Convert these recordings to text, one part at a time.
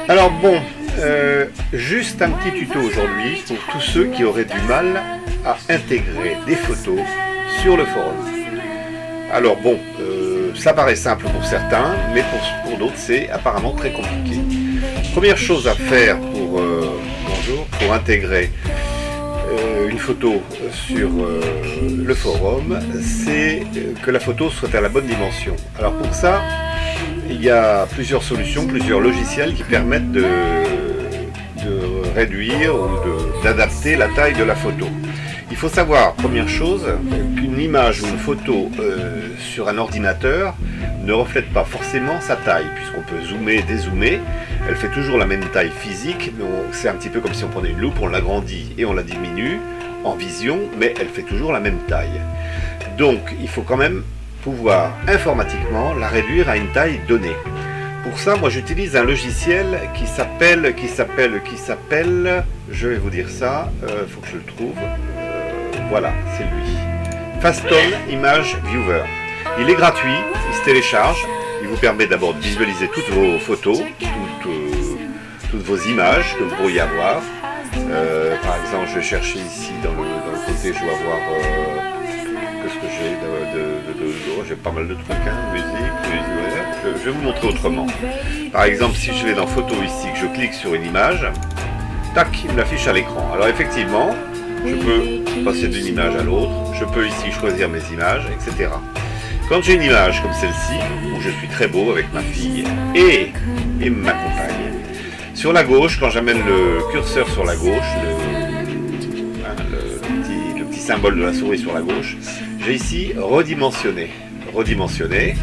Alors bon, juste un petit tuto aujourd'hui pour tous ceux qui auraient du mal à intégrer des photos sur le forum. Alors bon, ça paraît simple pour certains, mais pour d'autres c'est apparemment très compliqué. Première chose à faire pour intégrer une photo sur le forum, c'est que la photo soit à la bonne dimension. Alors pour ça, il y a plusieurs solutions, plusieurs logiciels qui permettent de réduire ou d'adapter la taille de la photo. Il faut savoir, première chose, qu'une image ou une photo sur un ordinateur ne reflète pas forcément sa taille, puisqu'on peut zoomer et dézoomer. Elle fait toujours la même taille physique, c'est un petit peu comme si on prenait une loupe, on l'agrandit et on la diminue en vision, mais elle fait toujours la même taille. Donc il faut quand même pouvoir informatiquement la réduire à une taille donnée. Pour ça, moi j'utilise un logiciel qui s'appelle, je vais vous dire ça, faut que je le trouve, voilà, c'est lui. Faston Image Viewer. Il est gratuit, il se télécharge, il vous permet d'abord de visualiser toutes vos photos, toutes vos images que vous pourriez avoir. Par exemple, je vais chercher ici dans le côté, je vais avoir qu'est-ce que j'ai j'ai pas mal de trucs, hein, musique, je vais vous montrer autrement. Par exemple, si je vais dans photo ici, que je clique sur une image, tac, il me l'affiche à l'écran. Alors effectivement, je peux passer d'une image à l'autre, je peux ici choisir mes images, etc. Quand j'ai une image comme celle-ci, où je suis très beau avec ma fille et ma compagne, sur la gauche, quand j'amène le curseur sur la gauche, le petit symbole de la souris sur la gauche, j'ai ici redimensionner. Redimensionner,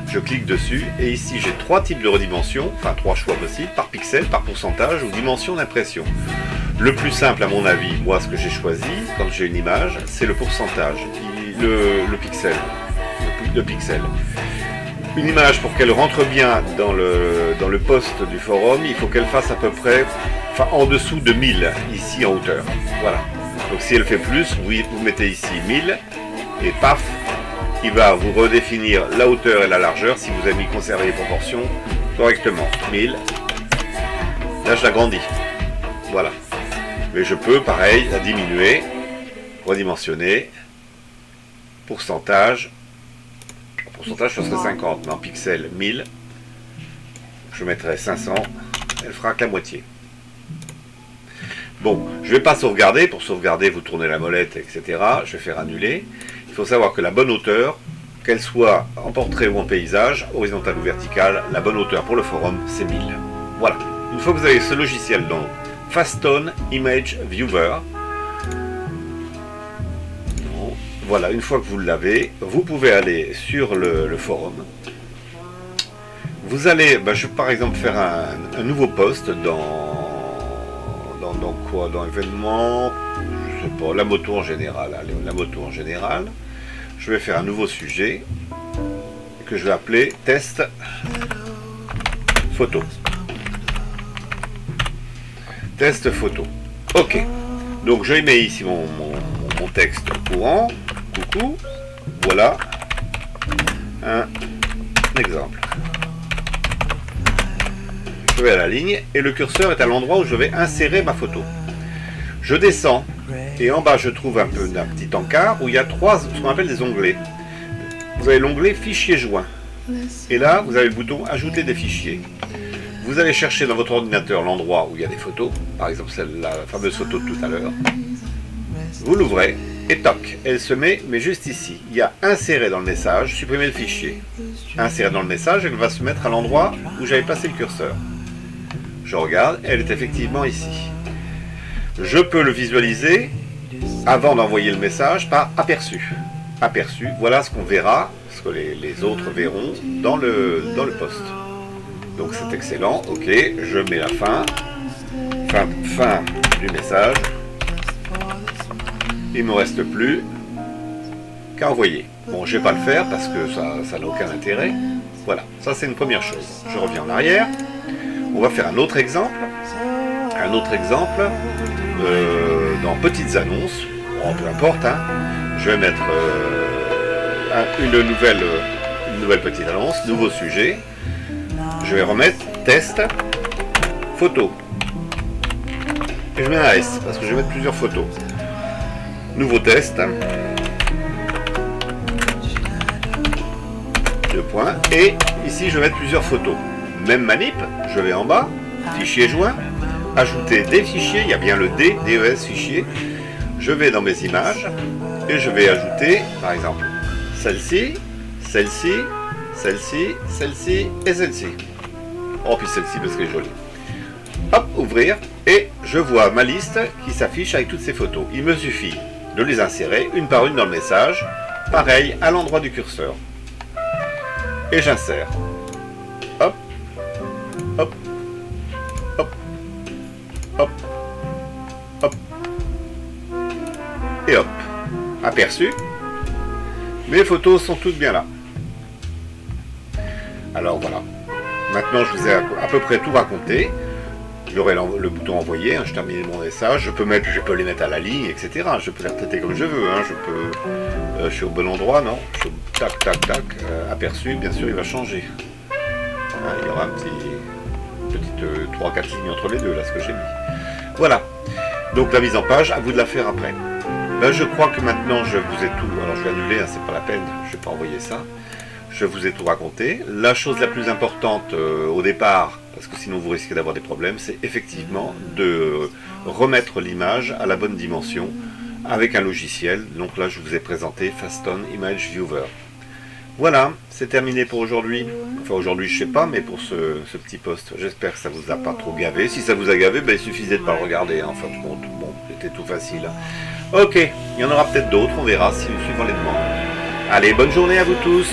je clique dessus et ici j'ai trois types de redimension, enfin trois choix possibles, par pixel, par pourcentage ou dimension d'impression. Le plus simple à mon avis, moi ce que j'ai choisi quand j'ai une image, c'est le pourcentage, le pixel. Le pixel. Une image, pour qu'elle rentre bien dans le post du forum, il faut qu'elle fasse à peu près, en dessous de 1000 ici en hauteur. Voilà. Donc si elle fait plus, vous mettez ici 1000 et paf, il va vous redéfinir la hauteur et la largeur si vous avez conservé les proportions correctement. 1000. Là je l'agrandis. Voilà. Mais je peux pareil la diminuer, redimensionner, pourcentage, ce serait 50, mais en pixels 1000, je mettrai 500, elle fera que la moitié. Bon, je ne vais pas sauvegarder, pour sauvegarder vous tournez la molette, etc. Je vais faire annuler. Il faut savoir que la bonne hauteur, qu'elle soit en portrait ou en paysage, horizontale ou verticale, la bonne hauteur pour le forum c'est 1000. Voilà, une fois que vous avez ce logiciel donc, Faston Image Viewer, voilà, une fois que vous l'avez, vous pouvez aller sur le forum. Vous allez, je vais par exemple faire un nouveau post dans quoi, dans événement, je sais pas, la moto en général. Allez, la moto en général. Je vais faire un nouveau sujet que je vais appeler test photo. Test photo. Ok. Donc je mets ici mon texte courant. Coucou, voilà un exemple. Je vais à la ligne et le curseur est à l'endroit où je vais insérer ma photo. Je descends et en bas je trouve un petit encart où il y a ce qu'on appelle des onglets. Vous avez l'onglet fichier joint et là vous avez le bouton ajouter des fichiers. Vous allez chercher dans votre ordinateur l'endroit où il y a des photos, par exemple la fameuse photo de tout à l'heure. Vous l'ouvrez et toc, elle se met, mais juste ici. Il y a insérer dans le message, supprimer le fichier. Insérer dans le message, elle va se mettre à l'endroit où j'avais placé le curseur. Je regarde, elle est effectivement ici. Je peux le visualiser avant d'envoyer le message par aperçu. Aperçu, voilà ce qu'on verra, ce que les autres verront dans le post. Donc c'est excellent, ok, je mets la fin du message. Il ne me reste plus qu'à envoyer. Bon, je ne vais pas le faire parce que ça n'a aucun intérêt. Voilà, ça c'est une première chose. Je reviens en arrière. On va faire un autre exemple. Dans petites annonces. Bon, peu importe. Hein. Je vais mettre une nouvelle petite annonce, nouveau sujet. Je vais remettre test photo. Et je mets un S, parce que je vais mettre plusieurs photos. Nouveau test. 2 points. Et ici, je vais mettre plusieurs photos. Même manip, je vais en bas, fichier joint, ajouter des fichiers, il y a bien le D, DES fichier. Je vais dans mes images, et je vais ajouter, par exemple, celle-ci, celle-ci, celle-ci, celle-ci et celle-ci. Oh, puis celle-ci parce qu'elle est jolie. Hop, ouvrir, et je vois ma liste qui s'affiche avec toutes ces photos. Il me suffit de les insérer une par une dans le message, pareil à l'endroit du curseur. Et j'insère. Hop, hop, hop, hop, hop, et hop. Aperçu. Mes photos sont toutes bien là. Alors voilà. Maintenant, je vous ai à peu près tout raconté. J'aurai le bouton envoyer, hein, je termine mon message. Je peux les mettre à la ligne, etc. Je peux les traiter comme je veux. Hein, je suis au bon endroit, non? Tac, tac, tac. Aperçu, bien sûr, il va changer. Hein, il y aura un petite 3-4 lignes entre les deux, là, ce que j'ai mis. Voilà. Donc la mise en page, à vous de la faire après. Là, je crois que maintenant, je vous ai tout... Alors, je vais annuler, hein, c'est pas la peine, je vais pas envoyer ça. Je vous ai tout raconté. La chose la plus importante au départ, parce que sinon vous risquez d'avoir des problèmes, c'est effectivement de remettre l'image à la bonne dimension avec un logiciel. Donc là, je vous ai présenté Faston Image Viewer. Voilà, c'est terminé pour aujourd'hui. Enfin, aujourd'hui, je sais pas, mais pour ce petit post, j'espère que ça vous a pas trop gavé. Si ça vous a gavé, ben, il suffisait de pas le regarder. Hein. En fin de compte, bon, c'était tout facile. Ok, il y en aura peut-être d'autres, on verra, suivant les demandes. Allez, bonne journée à vous tous.